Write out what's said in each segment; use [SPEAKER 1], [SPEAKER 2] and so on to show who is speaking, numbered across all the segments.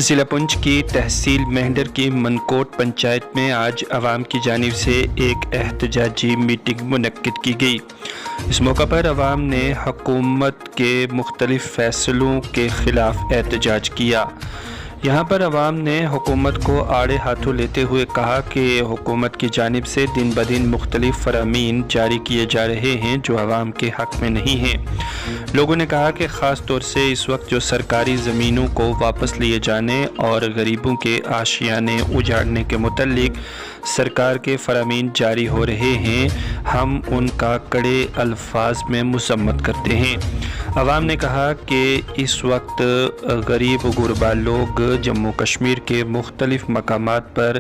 [SPEAKER 1] ضلع پنچ کی تحصیل مہنڈر کی منکوٹ پنچایت میں آج عوام کی جانب سے ایک احتجاجی میٹنگ منعقد کی گئی۔ اس موقع پر عوام نے حکومت کے مختلف فیصلوں کے خلاف احتجاج کیا۔ یہاں پر عوام نے حکومت کو آڑے ہاتھوں لیتے ہوئے کہا کہ حکومت کی جانب سے دن بدن مختلف فرامین جاری کیے جا رہے ہیں جو عوام کے حق میں نہیں ہیں۔ لوگوں نے کہا کہ خاص طور سے اس وقت جو سرکاری زمینوں کو واپس لیے جانے اور غریبوں کے آشیانے اجاڑنے کے متعلق سرکار کے فرامین جاری ہو رہے ہیں، ہم ان کا کڑے الفاظ میں مذمت کرتے ہیں۔ عوام نے کہا کہ اس وقت غریب غربا لوگ جموں کشمیر کے مختلف مقامات پر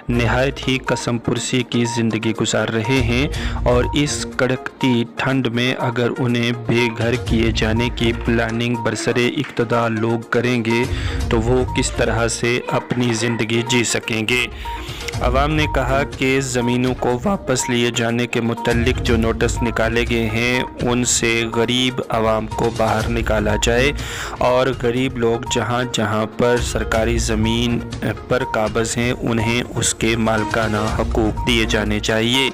[SPEAKER 1] نہایت ہی قسم پرسی کی زندگی گزار رہے ہیں، اور اس کڑکتی ٹھنڈ میں اگر انہیں بے گھر کیے جانے کی پلاننگ برسر اقتدار لوگ کریں گے تو وہ کس طرح سے اپنی زندگی جی سکیں گے۔ عوام نے کہا کہ زمینوں کو واپس لیے جانے کے متعلق جو نوٹس نکالے گئے ہیں ان سے غریب عوام کو باہر نکالا جائے، اور غریب لوگ جہاں جہاں پر سرکاری زمین پر قابض ہیں انہیں اس کے مالکانہ حقوق دیے جانے چاہیے۔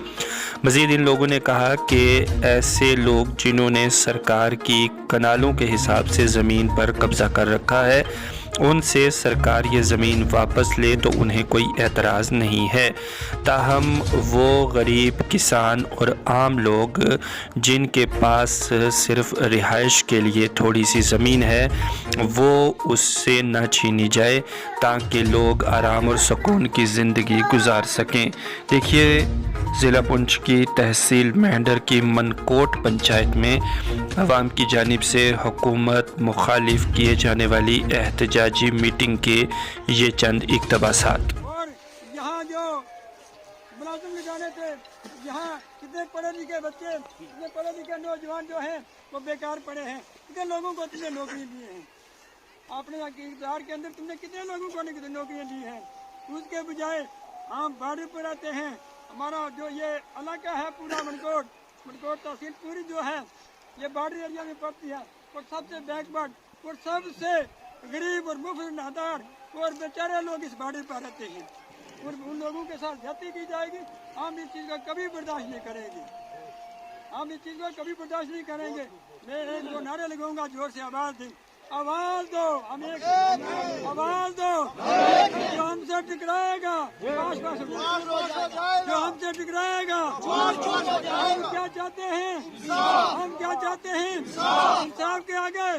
[SPEAKER 1] مزید ان لوگوں نے کہا کہ ایسے لوگ جنہوں نے سرکار کی کنالوں کے حساب سے زمین پر قبضہ کر رکھا ہے ان سے سرکار یہ زمین واپس لے تو انہیں کوئی اعتراض نہیں ہے، تاہم وہ غریب کسان اور عام لوگ جن کے پاس صرف رہائش کے لیے تھوڑی سی زمین ہے وہ اس سے نہ چھینی جائے تاکہ لوگ آرام اور سکون کی زندگی گزار سکیں۔ دیکھیے ضلع پنچ کی تحصیل مہنڈر کی منکوٹ پنچایت میں عوام کی جانب سے حکومت مخالف کیے جانے والی احتجاجی میٹنگ کے یہ چند اقتباسات۔
[SPEAKER 2] اور یہاں جو ملازم لگانے تھے، یہاں کتنے پڑھے لکھے بچے، کتنے پڑھے لکھے نوجوان جو ہیں وہ بیکار پڑے ہیں، کتنے لوگوں کو تم نے نوکری دی ہیں، آپ نے اقتدار کے اندر تم نے کتنے لوگوں کو نوکریاں دی ہیں۔ اس کے بجائے ہم بارڈر پر آتے ہیں، ہمارا جو یہ علاقہ ہے پورا منکوٹ تحصیل پوری جو ہے یہ بارڈر ایریا میں پڑتی ہے، اور سب سے بیک ورڈ اور سب سے غریب اور مفت نادار اور بیچارے لوگ اس بارڈر پر رہتے ہیں، اور ان لوگوں کے ساتھ زیادتی کی جائے گی۔ ہم اس چیز کا کبھی برداشت نہیں کریں گے، ہم اس چیز کو کبھی برداشت نہیں کریں گے۔ میں ایک دو نعرے لگاؤں گا، زور سے آواز دیں، آواز دو، ہم ایک آواز دو، جو ہم سے ٹکرائے گا جو ہم سے ٹکرائے گا ہم کیا چاہتے ہیں، ہم کیا چاہتے ہیں، انصاف کے آگے